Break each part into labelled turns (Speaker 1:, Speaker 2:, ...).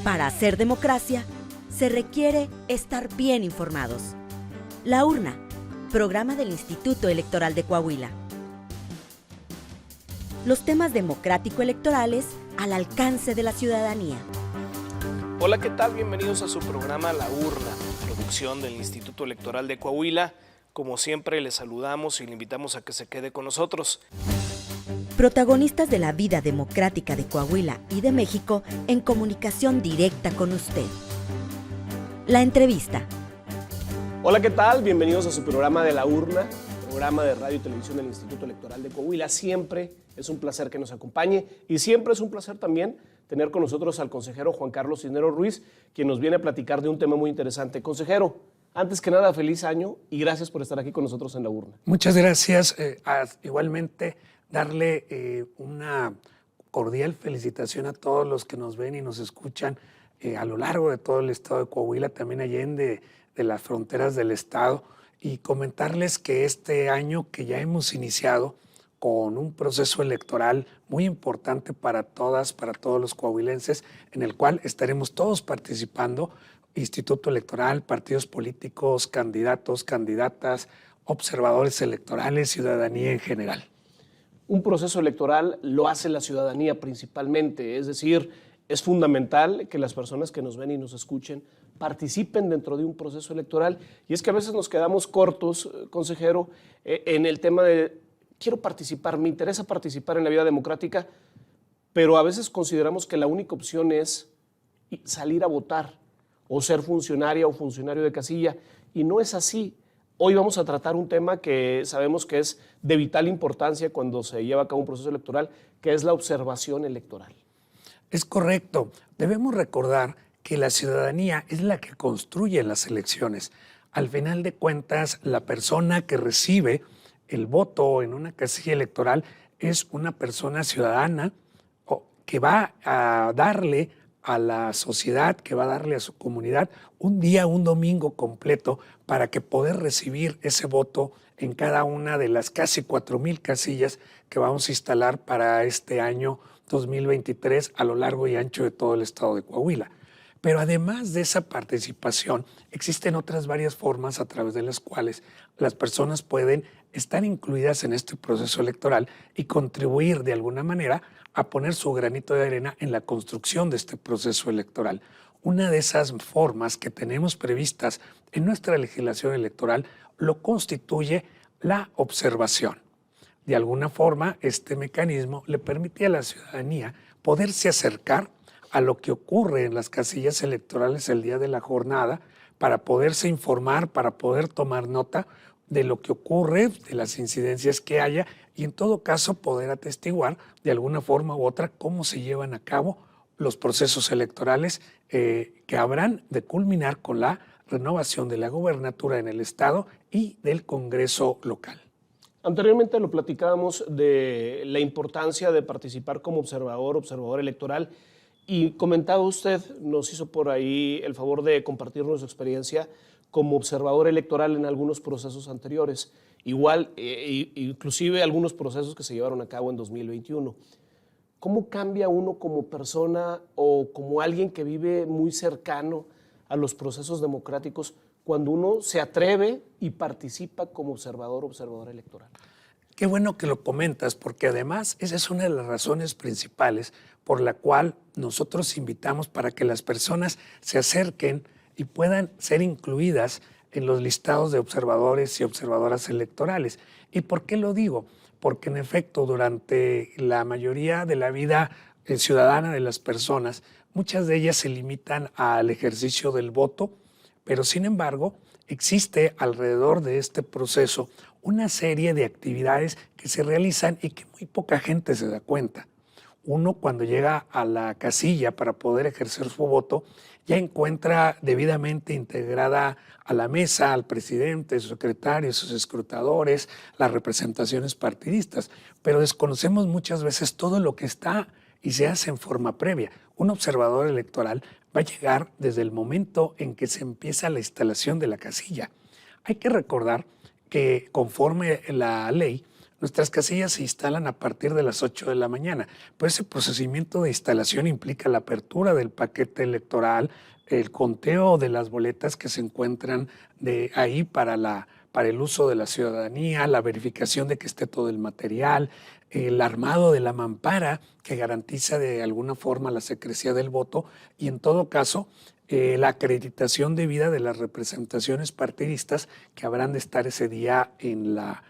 Speaker 1: Para hacer democracia, se requiere estar bien informados. La Urna, programa del Instituto Electoral de Coahuila. Los temas democrático-electorales al alcance de la ciudadanía.
Speaker 2: Hola, ¿qué tal? Bienvenidos a su programa La Urna, producción del Instituto Electoral de Coahuila. Como siempre, les saludamos y le invitamos a que se quede con nosotros.
Speaker 1: Protagonistas de la vida democrática de Coahuila y de México en comunicación directa con usted. La entrevista.
Speaker 2: Hola, ¿qué tal? Bienvenidos a su programa de La Urna, programa de radio y televisión del Instituto Electoral de Coahuila. Siempre es un placer que nos acompañe y siempre es un placer también tener con nosotros al consejero Juan Carlos Cisneros Ruiz, quien nos viene a platicar de un tema muy interesante. Consejero, antes que nada, feliz año y gracias por estar aquí con nosotros en La Urna.
Speaker 3: Muchas gracias. Igualmente, darle una cordial felicitación a todos los que nos ven y nos escuchan a lo largo de todo el estado de Coahuila, también allende de las fronteras del estado, y comentarles que este año que ya hemos iniciado con un proceso electoral muy importante para todas, para todos los coahuilenses, en el cual estaremos todos participando, Instituto Electoral, partidos políticos, candidatos, candidatas, observadores electorales, ciudadanía en general.
Speaker 2: Un proceso electoral lo hace la ciudadanía principalmente, es decir, es fundamental que las personas que nos ven y nos escuchen participen dentro de un proceso electoral. Y es que a veces nos quedamos cortos, consejero, en el tema de quiero participar, me interesa participar en la vida democrática, pero a veces consideramos que la única opción es salir a votar o ser funcionaria o funcionario de casilla, y no es así. Hoy vamos a tratar un tema que sabemos que es de vital importancia cuando se lleva a cabo un proceso electoral, que es la observación electoral.
Speaker 3: Es correcto. Debemos recordar que la ciudadanía es la que construye las elecciones. Al final de cuentas, la persona que recibe el voto en una casilla electoral es una persona ciudadana que va a darle a la sociedad, que va a darle a su comunidad un día, un domingo completo para que poder recibir ese voto en cada una de las casi 4,000 casillas que vamos a instalar para este año 2023 a lo largo y ancho de todo el estado de Coahuila. Pero además de esa participación, existen otras varias formas a través de las cuales las personas pueden estar incluidas en este proceso electoral y contribuir de alguna manera a poner su granito de arena en la construcción de este proceso electoral. Una de esas formas que tenemos previstas en nuestra legislación electoral lo constituye la observación. De alguna forma, este mecanismo le permite a la ciudadanía poderse acercar a lo que ocurre en las casillas electorales el día de la jornada para poderse informar, para poder tomar nota de lo que ocurre, de las incidencias que haya y en todo caso poder atestiguar de alguna forma u otra cómo se llevan a cabo los procesos electorales que habrán de culminar con la renovación de la gobernatura en el estado y del Congreso local.
Speaker 2: Anteriormente lo platicábamos de la importancia de participar como observador electoral, y comentaba usted, nos hizo por ahí el favor de compartirnos su experiencia como observador electoral en algunos procesos anteriores, igual, inclusive algunos procesos que se llevaron a cabo en 2021. ¿Cómo cambia uno como persona o como alguien que vive muy cercano a los procesos democráticos cuando uno se atreve y participa como observador electoral?
Speaker 3: Qué bueno que lo comentas, porque además esa es una de las razones principales por la cual nosotros invitamos para que las personas se acerquen y puedan ser incluidas en los listados de observadores y observadoras electorales. ¿Y por qué lo digo? Porque en efecto, durante la mayoría de la vida ciudadana de las personas, muchas de ellas se limitan al ejercicio del voto, pero sin embargo, existe alrededor de este proceso una serie de actividades que se realizan y que muy poca gente se da cuenta. Uno, cuando llega a la casilla para poder ejercer su voto, ya encuentra debidamente integrada a la mesa al presidente, sus secretarios, sus escrutadores, las representaciones partidistas, pero desconocemos muchas veces todo lo que está y se hace en forma previa. Un observador electoral va a llegar desde el momento en que se empieza la instalación de la casilla. Hay que recordar que conforme la ley, Nuestras casillas se instalan a partir de las 8 de la mañana, pero ese procedimiento de instalación implica la apertura del paquete electoral, el conteo de las boletas que se encuentran ahí para el uso de la ciudadanía, la verificación de que esté todo el material, el armado de la mampara que garantiza de alguna forma la secrecía del voto y en todo caso la acreditación debida de las representaciones partidistas que habrán de estar ese día en la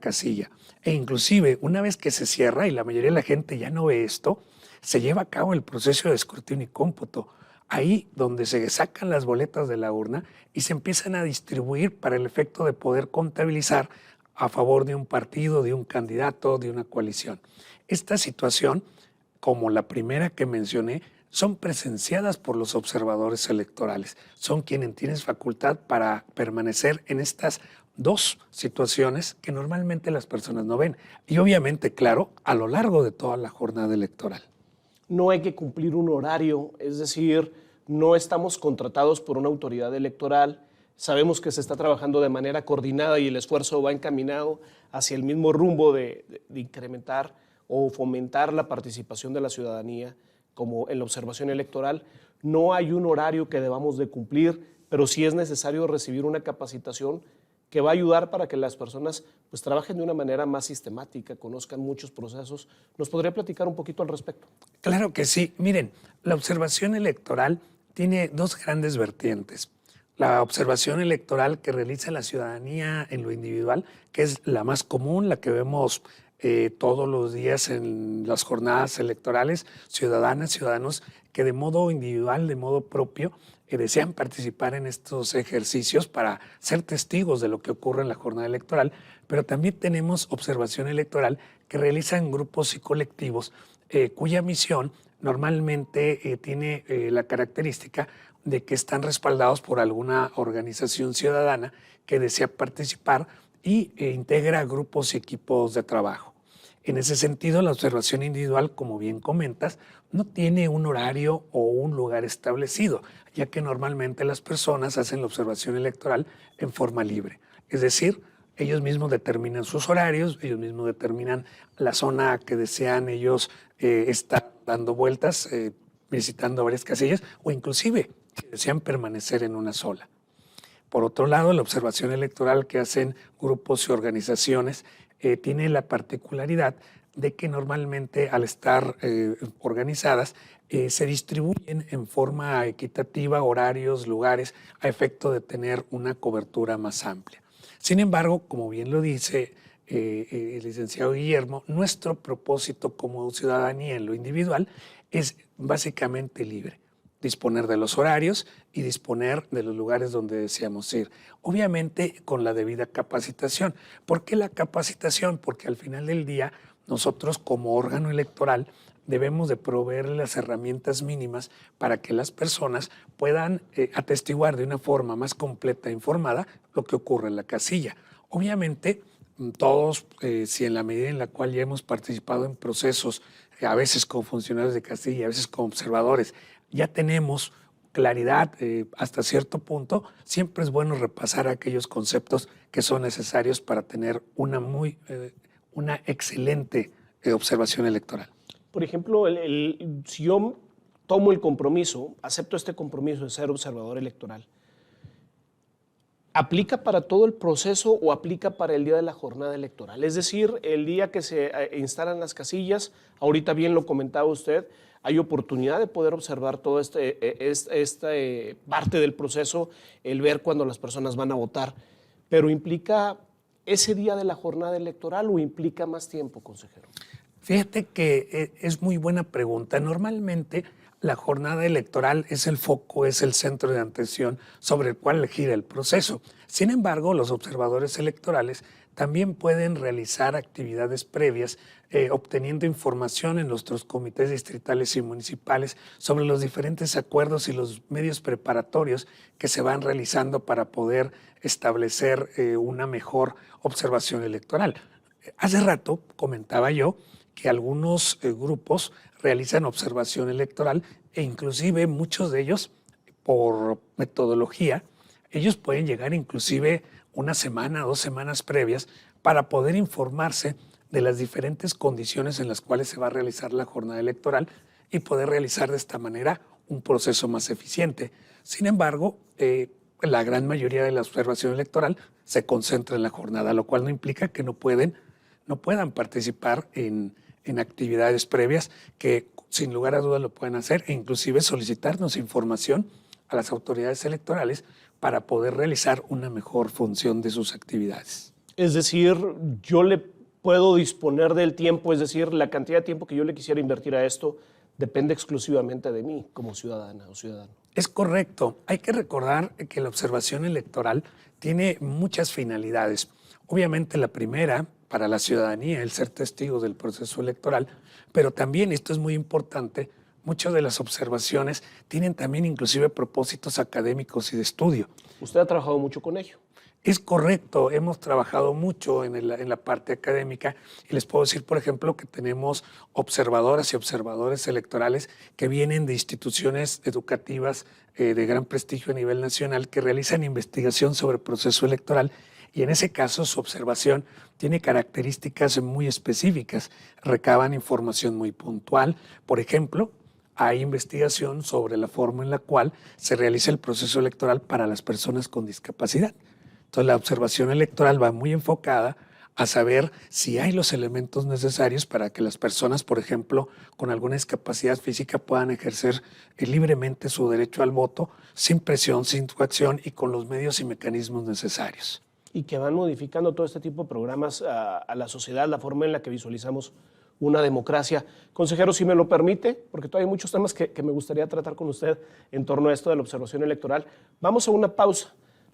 Speaker 3: casilla. E inclusive una vez que se cierra y la mayoría de la gente ya no ve esto, se lleva a cabo el proceso de escrutinio y cómputo. Ahí donde se sacan las boletas de la urna y se empiezan a distribuir para el efecto de poder contabilizar a favor de un partido, de un candidato, de una coalición. Esta situación, como la primera que mencioné, son presenciadas por los observadores electorales. Son quienes tienen facultad para permanecer en estas dos situaciones que normalmente las personas no ven. Y obviamente, claro, a lo largo de toda la jornada electoral.
Speaker 2: No hay que cumplir un horario, es decir, no estamos contratados por una autoridad electoral. Sabemos que se está trabajando de manera coordinada y el esfuerzo va encaminado hacia el mismo rumbo de incrementar o fomentar la participación de la ciudadanía como en la observación electoral. No hay un horario que debamos de cumplir, pero sí es necesario recibir una capacitación que va a ayudar para que las personas pues trabajen de una manera más sistemática, conozcan muchos procesos. ¿Nos podría platicar un poquito al respecto?
Speaker 3: Claro que sí. Miren, la observación electoral tiene dos grandes vertientes. La observación electoral que realiza la ciudadanía en lo individual, que es la más común, la que vemos todos los días en las jornadas electorales, ciudadanas, ciudadanos que de modo individual, de modo propio, desean participar en estos ejercicios para ser testigos de lo que ocurre en la jornada electoral, pero también tenemos observación electoral que realizan grupos y colectivos cuya misión normalmente tiene la característica de que están respaldados por alguna organización ciudadana que desea participar y integra grupos y equipos de trabajo. En ese sentido, la observación individual, como bien comentas, no tiene un horario o un lugar establecido, ya que normalmente las personas hacen la observación electoral en forma libre. Es decir, ellos mismos determinan sus horarios, ellos mismos determinan la zona que desean ellos estar dando vueltas, visitando varias casillas, o inclusive que desean permanecer en una sola. Por otro lado, la observación electoral que hacen grupos y organizaciones tiene la particularidad de que normalmente al estar organizadas se distribuyen en forma equitativa horarios, lugares, a efecto de tener una cobertura más amplia. Sin embargo, como bien lo dice el licenciado Guillermo, nuestro propósito como ciudadanía en lo individual es básicamente libre. Disponer de los horarios y disponer de los lugares donde deseamos ir. Obviamente con la debida capacitación. ¿Por qué la capacitación? Porque al final del día nosotros como órgano electoral debemos de proveer las herramientas mínimas para que las personas puedan atestiguar de una forma más completa e informada lo que ocurre en la casilla. Obviamente todos, si en la medida en la cual ya hemos participado en procesos, a veces como funcionarios de casilla, a veces como observadores, ya tenemos claridad hasta cierto punto, siempre es bueno repasar aquellos conceptos que son necesarios para tener una excelente observación electoral.
Speaker 2: Por ejemplo, si yo tomo el compromiso, acepto este compromiso de ser observador electoral, ¿aplica para todo el proceso o aplica para el día de la jornada electoral? Es decir, el día que se instalan las casillas, ahorita bien lo comentaba usted, hay oportunidad de poder observar toda esta parte del proceso, el ver cuando las personas van a votar, pero ¿implica ese día de la jornada electoral o implica más tiempo, consejero?
Speaker 3: Fíjate que es muy buena pregunta. Normalmente la jornada electoral es el foco, es el centro de atención sobre el cual gira el proceso. Sin embargo, los observadores electorales también pueden realizar actividades previas obteniendo información en nuestros comités distritales y municipales sobre los diferentes acuerdos y los medios preparatorios que se van realizando para poder establecer una mejor observación electoral. Hace rato comentaba yo que algunos grupos realizan observación electoral e inclusive muchos de ellos, por metodología, ellos pueden llegar inclusive una semana, 2 semanas previas para poder informarse de las diferentes condiciones en las cuales se va a realizar la jornada electoral y poder realizar de esta manera un proceso más eficiente. Sin embargo, la gran mayoría de la observación electoral se concentra en la jornada, lo cual no implica que no puedan participar en actividades previas que sin lugar a dudas lo pueden hacer e inclusive solicitarnos información a las autoridades electorales para poder realizar una mejor función de sus actividades.
Speaker 2: Es decir, yo le puedo disponer del tiempo, es decir, la cantidad de tiempo que yo le quisiera invertir a esto depende exclusivamente de mí como ciudadana o ciudadano.
Speaker 3: Es correcto. Hay que recordar que la observación electoral tiene muchas finalidades. Obviamente la primera, para la ciudadanía, el ser testigo del proceso electoral, pero también, esto es muy importante, muchas de las observaciones tienen también inclusive propósitos académicos y de estudio.
Speaker 2: Usted ha trabajado mucho con ello.
Speaker 3: Es correcto, hemos trabajado mucho en la parte académica y les puedo decir, por ejemplo, que tenemos observadoras y observadores electorales que vienen de instituciones educativas de gran prestigio a nivel nacional que realizan investigación sobre el proceso electoral y en ese caso su observación tiene características muy específicas, recaban información muy puntual. Por ejemplo, hay investigación sobre la forma en la cual se realiza el proceso electoral para las personas con discapacidad. Entonces, la observación electoral va muy enfocada a saber si hay los elementos necesarios para que las personas, por ejemplo, con alguna discapacidad física puedan ejercer libremente su derecho al voto sin presión, sin coacción y con los medios y mecanismos necesarios.
Speaker 2: Y que van modificando todo este tipo de programas a la sociedad, la forma en la que visualizamos una democracia. Consejero, si me lo permite, porque todavía hay muchos temas que me gustaría tratar con usted en torno a esto de la observación electoral. Vamos a una pausa.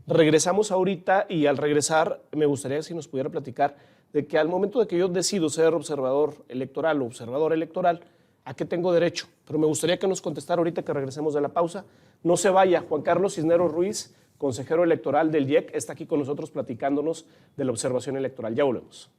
Speaker 2: Regresamos ahorita y al regresar me gustaría si nos pudiera platicar de que al momento de que yo decido ser observador electoral o observador electoral, ¿a qué tengo derecho? Pero me gustaría que nos contestara ahorita que regresemos de la pausa. No se vaya. Juan Carlos Cisneros Ruiz, consejero electoral del IEC, está aquí con nosotros platicándonos de la observación electoral. Ya volvemos.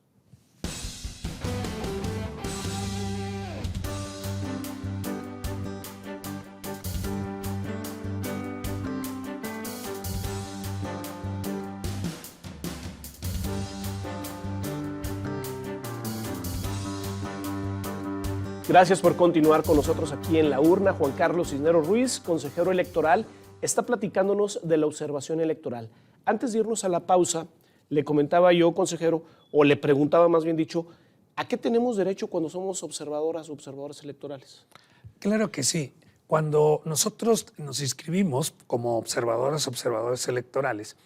Speaker 2: Gracias por continuar con nosotros aquí en La Urna. Juan Carlos Cisneros Ruiz, consejero electoral, está platicándonos de la observación electoral. Antes de irnos a la pausa, le comentaba yo, consejero, o le preguntaba más bien dicho, ¿a qué tenemos derecho cuando somos observadoras o observadores electorales?
Speaker 3: Claro que sí. Cuando nosotros nos inscribimos como observadoras o observadores electorales,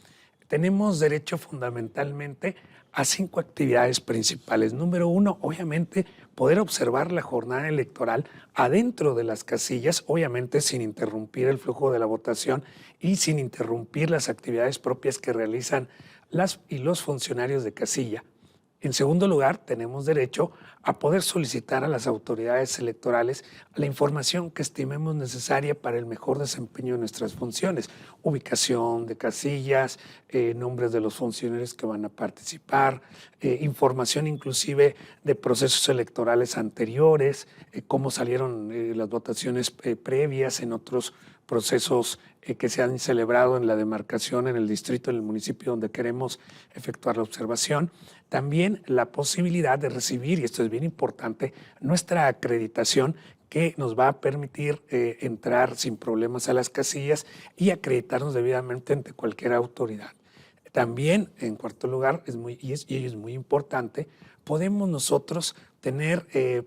Speaker 3: tenemos derecho fundamentalmente a 5 actividades principales. Número 1, obviamente, poder observar la jornada electoral adentro de las casillas, obviamente sin interrumpir el flujo de la votación y sin interrumpir las actividades propias que realizan las y los funcionarios de casilla. En segundo lugar, tenemos derecho a poder solicitar a las autoridades electorales la información que estimemos necesaria para el mejor desempeño de nuestras funciones, ubicación de casillas, nombres de los funcionarios que van a participar, información inclusive de procesos electorales anteriores, cómo salieron las votaciones previas en otros procesos que se han celebrado en la demarcación, en el distrito, en el municipio donde queremos efectuar la observación. También la posibilidad de recibir, y esto es bien importante, nuestra acreditación que nos va a permitir entrar sin problemas a las casillas y acreditarnos debidamente ante cualquier autoridad. También, en cuarto lugar, es muy importante, podemos nosotros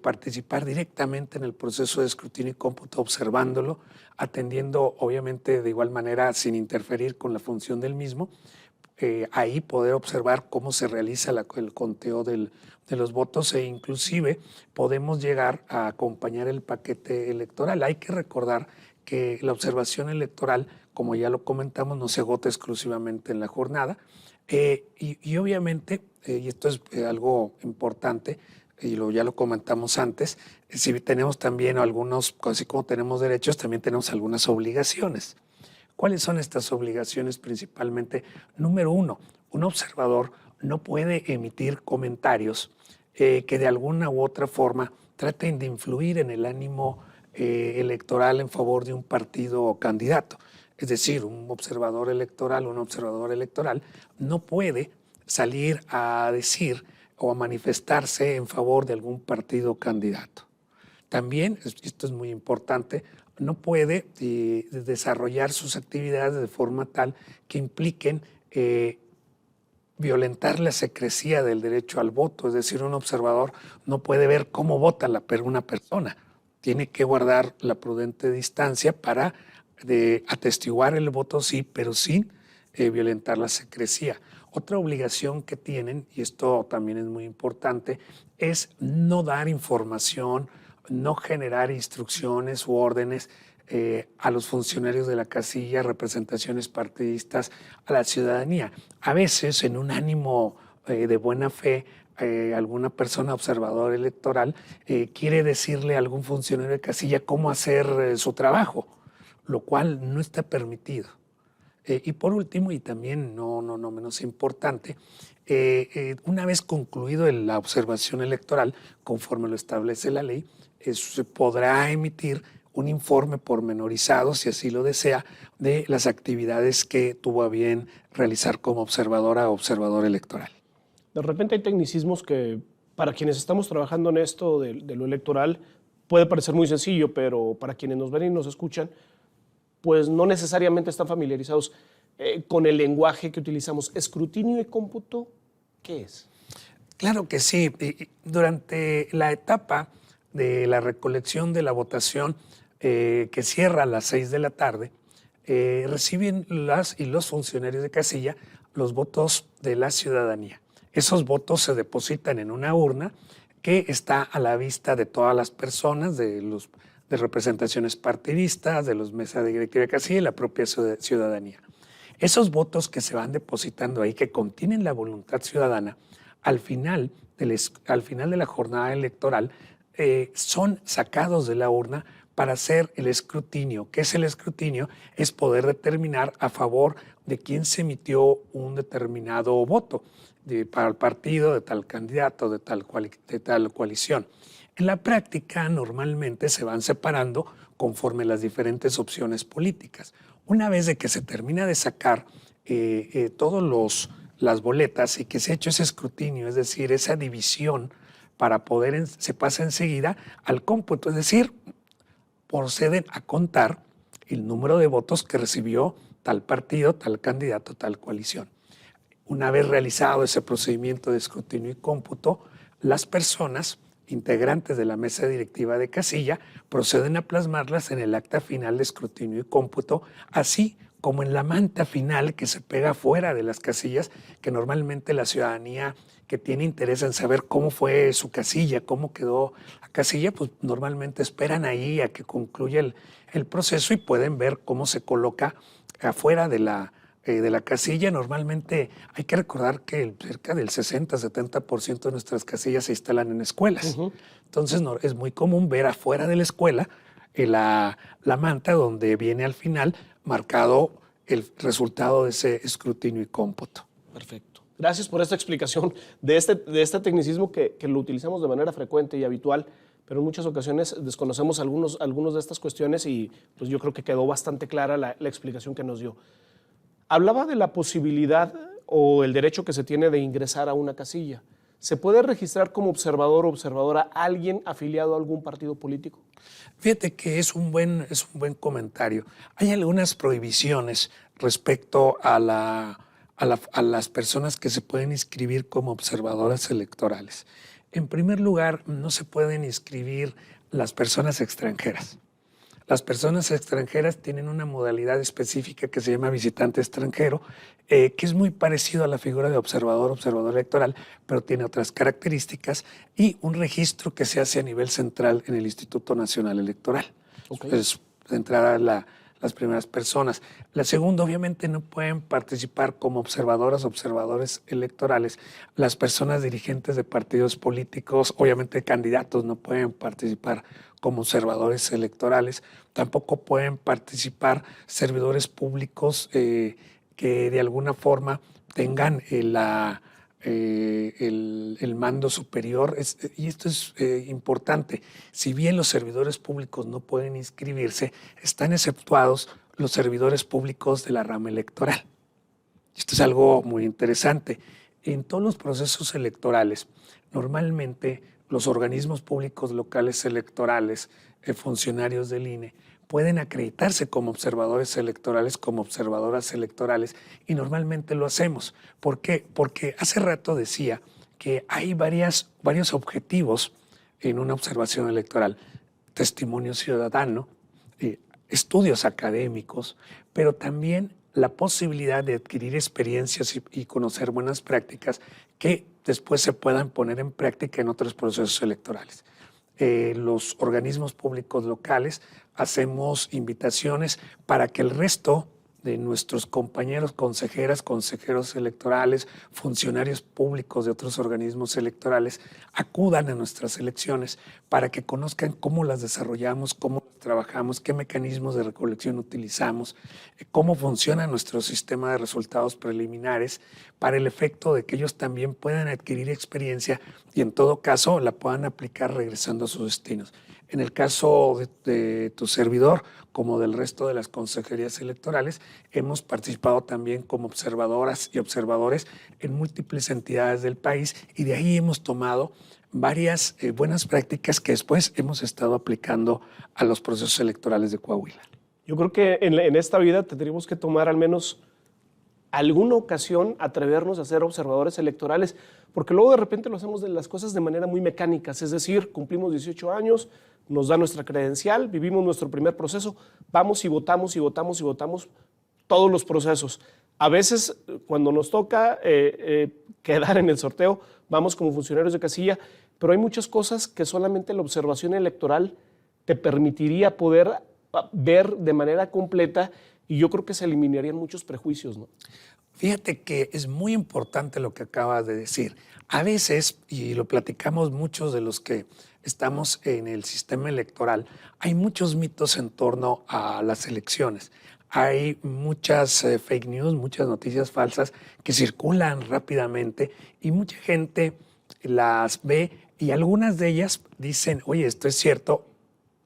Speaker 3: participar directamente en el proceso de escrutinio y cómputo, observándolo, atendiendo obviamente de igual manera sin interferir con la función del mismo. Ahí poder observar cómo se realiza el conteo de los votos e inclusive podemos llegar a acompañar el paquete electoral. Hay que recordar que la observación electoral, como ya lo comentamos, no se agota exclusivamente en la jornada y obviamente, y esto es algo importante, y ya lo comentamos antes, si tenemos también algunos, así como tenemos derechos, también tenemos algunas obligaciones. ¿Cuáles son estas obligaciones principalmente? Número 1, un observador no puede emitir comentarios que de alguna u otra forma traten de influir en el ánimo electoral en favor de un partido o candidato. Es decir, un observador electoral no puede salir a decir o a manifestarse en favor de algún partido o candidato. También, esto es muy importante, no puede desarrollar sus actividades de forma tal que impliquen violentar la secrecía del derecho al voto. Es decir, un observador no puede ver cómo vota una persona. Tiene que guardar la prudente distancia para atestiguar el voto, sí, pero sin violentar la secrecía. Otra obligación que tienen, y esto también es muy importante, es no dar información, no generar instrucciones u órdenes a los funcionarios de la casilla, representaciones partidistas, a la ciudadanía. A veces, en un ánimo de buena fe, alguna persona observador electoral quiere decirle a algún funcionario de casilla cómo hacer su trabajo, lo cual no está permitido. Y por último, y también no menos importante, una vez concluido la observación electoral, conforme lo establece la ley, se podrá emitir un informe pormenorizado, si así lo desea, de las actividades que tuvo a bien realizar como observadora o observador electoral.
Speaker 2: De repente hay tecnicismos que para quienes estamos trabajando en esto de lo electoral puede parecer muy sencillo, pero para quienes nos ven y nos escuchan, pues no necesariamente están familiarizados con el lenguaje que utilizamos. ¿Escrutinio y cómputo qué es?
Speaker 3: Claro que sí. Durante la etapa de la recolección de la votación, que cierra a las 6 de la tarde, reciben las y los funcionarios de casilla los votos de la ciudadanía. Esos votos se depositan en una urna que está a la vista de todas las personas, de representaciones partidistas, de los mesas directiva de casilla y la propia ciudadanía. Esos votos que se van depositando ahí, que contienen la voluntad ciudadana, al final de la jornada electoral, son sacados de la urna para hacer el escrutinio. ¿Qué es el escrutinio? Es poder determinar a favor de quién se emitió un determinado voto para el partido, de tal candidato, de tal coalición. En la práctica, normalmente se van separando conforme las diferentes opciones políticas. Una vez de que se termina de sacar todas las boletas y que se ha hecho ese escrutinio, es decir, esa división para poder, se pasa enseguida al cómputo, es decir, proceden a contar el número de votos que recibió tal partido, tal candidato, tal coalición. Una vez realizado ese procedimiento de escrutinio y cómputo, las personas integrantes de la mesa directiva de casilla proceden a plasmarlas en el acta final de escrutinio y cómputo, así como en la manta final que se pega fuera de las casillas, que normalmente la ciudadanía que tiene interés en saber cómo fue su casilla, cómo quedó la casilla, pues normalmente esperan ahí a que concluya el proceso y pueden ver cómo se coloca afuera de la casilla. Normalmente hay que recordar que cerca del 60-70% de nuestras casillas se instalan en escuelas. Entonces es muy común ver afuera de la escuela la manta donde viene al final marcado el resultado de ese escrutinio y cómputo.
Speaker 2: Perfecto. Gracias por esta explicación de este tecnicismo que lo utilizamos de manera frecuente y habitual, pero en muchas ocasiones desconocemos algunos de estas cuestiones y pues yo creo que quedó bastante clara la explicación que nos dio. Hablaba de la posibilidad o el derecho que se tiene de ingresar a una casilla. ¿Se puede registrar como observador o observadora a alguien afiliado a algún partido político?
Speaker 3: Fíjate que es un buen comentario. Hay algunas prohibiciones respecto a las personas que se pueden inscribir como observadoras electorales. En primer lugar, no se pueden inscribir las personas extranjeras. Las personas extranjeras tienen una modalidad específica que se llama visitante extranjero, que es muy parecido a la figura de observador electoral, pero tiene otras características y un registro que se hace a nivel central en el Instituto Nacional Electoral. Okay. Pues entrarán las primeras personas. La segunda, obviamente, no pueden participar como observadores electorales. Las personas dirigentes de partidos políticos, obviamente candidatos, no pueden participar como observadores electorales. Tampoco pueden participar servidores públicos que de alguna forma tengan el mando superior. Y esto es importante. Si bien los servidores públicos no pueden inscribirse, están exceptuados los servidores públicos de la rama electoral. Esto es algo muy interesante. En todos los procesos electorales, normalmente los organismos públicos locales electorales, funcionarios del INE, pueden acreditarse como observadores electorales, como observadoras electorales, y normalmente lo hacemos. ¿Por qué? Porque hace rato decía que hay varios objetivos en una observación electoral. Testimonio ciudadano, estudios académicos, pero también la posibilidad de adquirir experiencias y conocer buenas prácticas que después se puedan poner en práctica en otros procesos electorales. Los organismos públicos locales hacemos invitaciones para que el resto de nuestros compañeros consejeras, consejeros electorales, funcionarios públicos de otros organismos electorales acudan a nuestras elecciones para que conozcan cómo las desarrollamos, cómo trabajamos, qué mecanismos de recolección utilizamos, cómo funciona nuestro sistema de resultados preliminares, para el efecto de que ellos también puedan adquirir experiencia y en todo caso la puedan aplicar regresando a sus destinos. En el caso de tu servidor, como del resto de las consejerías electorales, hemos participado también como observadoras y observadores en múltiples entidades del país y de ahí hemos tomado varias buenas prácticas que después hemos estado aplicando a los procesos electorales de Coahuila.
Speaker 2: Yo creo que en esta vida tendríamos que tomar al menos alguna ocasión, atrevernos a ser observadores electorales, porque luego de repente lo hacemos de las cosas de manera muy mecánica, es decir, cumplimos 18 años, nos da nuestra credencial, vivimos nuestro primer proceso, vamos y votamos y votamos y votamos todos los procesos. A veces, cuando nos toca quedar en el sorteo, vamos como funcionarios de casilla, pero hay muchas cosas que solamente la observación electoral te permitiría poder ver de manera completa y yo creo que se eliminarían muchos prejuicios, ¿no?
Speaker 3: Fíjate que es muy importante lo que acabas de decir. A veces, y lo platicamos muchos de los que estamos en el sistema electoral, hay muchos mitos en torno a las elecciones. Hay muchas fake news, muchas noticias falsas que circulan rápidamente y mucha gente las ve y algunas de ellas dicen, oye, esto es cierto,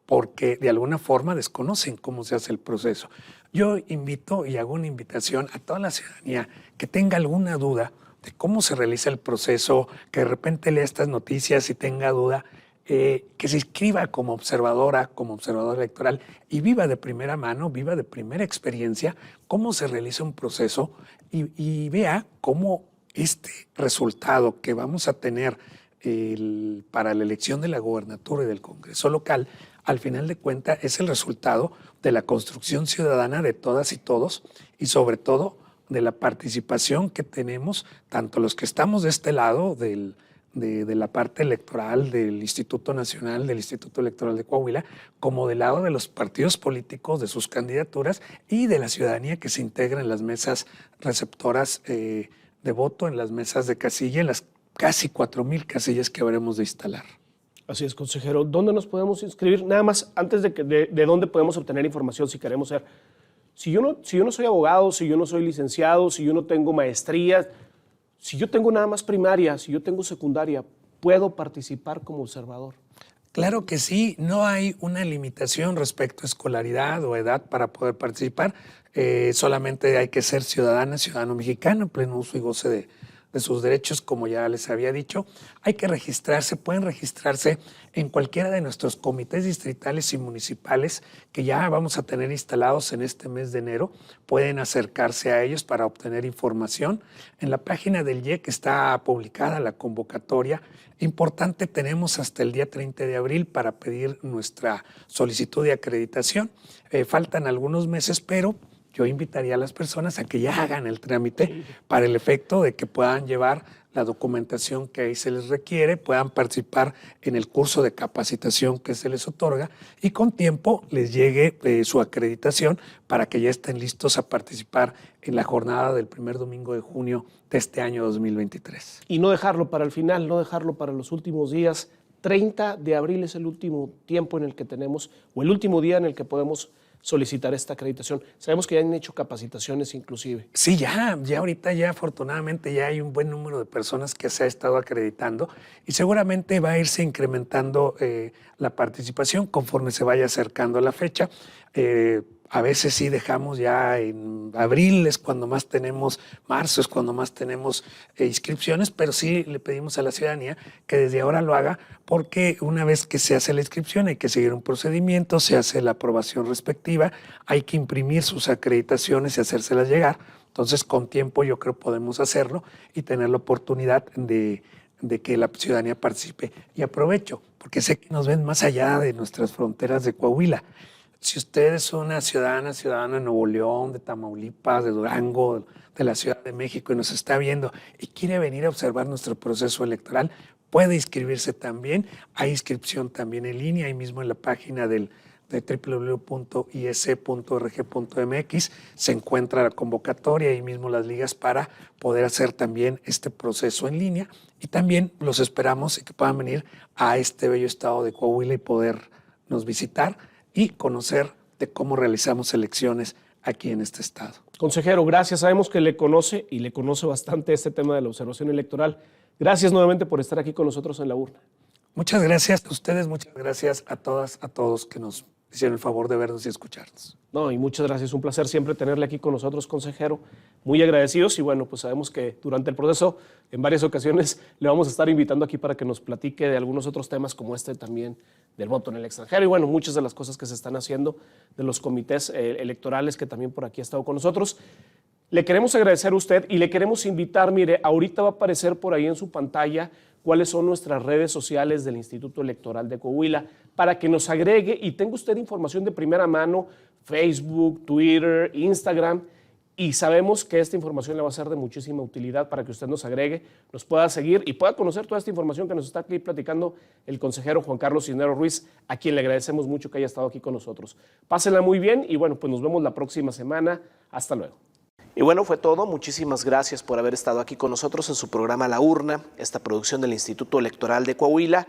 Speaker 3: porque de alguna forma desconocen cómo se hace el proceso. Yo invito y hago una invitación a toda la ciudadanía que tenga alguna duda de cómo se realiza el proceso, que de repente lea estas noticias y tenga duda, que se inscriba como observadora, como observador electoral y viva de primera mano, viva de primera experiencia cómo se realiza un proceso y vea cómo este resultado que vamos a tener para la elección de la gobernatura y del Congreso local, al final de cuentas es el resultado de la construcción ciudadana de todas y todos y sobre todo de la participación que tenemos, tanto los que estamos de este lado de la parte electoral del Instituto Nacional, del Instituto Electoral de Coahuila, como del lado de los partidos políticos, de sus candidaturas y de la ciudadanía que se integra en las mesas receptoras de voto, en las mesas de casilla, en las casi 4,000 casillas que habremos de instalar.
Speaker 2: Así es, consejero. ¿Dónde nos podemos inscribir? Nada más, antes de dónde podemos obtener información si queremos ser. Si yo no soy abogado, si yo no soy licenciado, si yo no tengo maestría, si yo tengo nada más primaria, si yo tengo secundaria, ¿puedo participar como observador?
Speaker 3: Claro que sí, no hay una limitación respecto a escolaridad o edad para poder participar. Solamente hay que ser ciudadano mexicano, en pleno uso y goce de sus derechos, como ya les había dicho. Hay que registrarse, pueden registrarse en cualquiera de nuestros comités distritales y municipales que ya vamos a tener instalados en este mes de enero. Pueden acercarse a ellos para obtener información. En la página del IEC está publicada la convocatoria. Importante, tenemos hasta el día 30 de abril para pedir nuestra solicitud de acreditación. Faltan algunos meses, pero yo invitaría a las personas a que ya hagan el trámite para el efecto de que puedan llevar la documentación que ahí se les requiere, puedan participar en el curso de capacitación que se les otorga y con tiempo les llegue su acreditación para que ya estén listos a participar en la jornada del primer domingo de junio de este año 2023.
Speaker 2: Y no dejarlo para el final, no dejarlo para los últimos días. 30 de abril es el último tiempo en el que tenemos, o el último día en el que podemos solicitar esta acreditación. Sabemos que ya han hecho capacitaciones inclusive.
Speaker 3: Sí, ya ahorita ya afortunadamente ya hay un buen número de personas que se ha estado acreditando y seguramente va a irse incrementando la participación conforme se vaya acercando la fecha. A veces sí dejamos ya en abril es cuando más tenemos, marzo es cuando más tenemos inscripciones, pero sí le pedimos a la ciudadanía que desde ahora lo haga, porque una vez que se hace la inscripción hay que seguir un procedimiento, se hace la aprobación respectiva, hay que imprimir sus acreditaciones y hacérselas llegar. Entonces, con tiempo yo creo podemos hacerlo y tener la oportunidad de que la ciudadanía participe. Y aprovecho, porque sé que nos ven más allá de nuestras fronteras de Coahuila. Si usted es una ciudadana de Nuevo León, de Tamaulipas, de Durango, de la Ciudad de México y nos está viendo y quiere venir a observar nuestro proceso electoral, puede inscribirse también. Hay inscripción también en línea, ahí mismo en la página de www.is.org.mx se encuentra la convocatoria, ahí mismo las ligas para poder hacer también este proceso en línea. Y también los esperamos y que puedan venir a este bello estado de Coahuila y podernos visitar y conocer de cómo realizamos elecciones aquí en este estado.
Speaker 2: Consejero, gracias. Sabemos que le conoce y le conoce bastante este tema de la observación electoral. Gracias nuevamente por estar aquí con nosotros en La Urna.
Speaker 3: Muchas gracias a ustedes, muchas gracias a todas, a todos que nos hicieron el favor de vernos y escucharnos.
Speaker 2: No, y muchas gracias. Un placer siempre tenerle aquí con nosotros, consejero. Muy agradecidos y bueno, pues sabemos que durante el proceso en varias ocasiones le vamos a estar invitando aquí para que nos platique de algunos otros temas como este también del voto en el extranjero y bueno, muchas de las cosas que se están haciendo de los comités electorales que también por aquí ha estado con nosotros. Le queremos agradecer a usted y le queremos invitar, mire, ahorita va a aparecer por ahí en su pantalla cuáles son nuestras redes sociales del Instituto Electoral de Coahuila para que nos agregue y tenga usted información de primera mano, Facebook, Twitter, Instagram, y sabemos que esta información le va a ser de muchísima utilidad para que usted nos agregue, nos pueda seguir y pueda conocer toda esta información que nos está aquí platicando el consejero Juan Carlos Cisneros Ruiz, a quien le agradecemos mucho que haya estado aquí con nosotros. Pásenla muy bien y bueno, pues nos vemos la próxima semana. Hasta luego. Y bueno, fue todo. Muchísimas gracias por haber estado aquí con nosotros en su programa La Urna, esta producción del Instituto Electoral de Coahuila.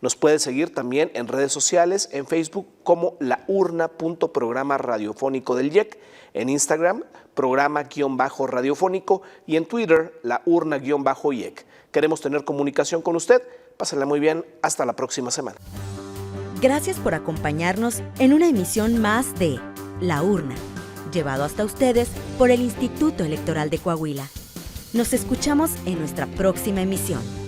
Speaker 2: Nos puede seguir también en redes sociales, en Facebook como laurna.programa radiofónico del IEC, en Instagram, programa-radiofónico y en Twitter, laurna-IEC. Queremos tener comunicación con usted. Pásenla muy bien. Hasta la próxima semana.
Speaker 1: Gracias por acompañarnos en una emisión más de La Urna, llevado hasta ustedes por el Instituto Electoral de Coahuila. Nos escuchamos en nuestra próxima emisión.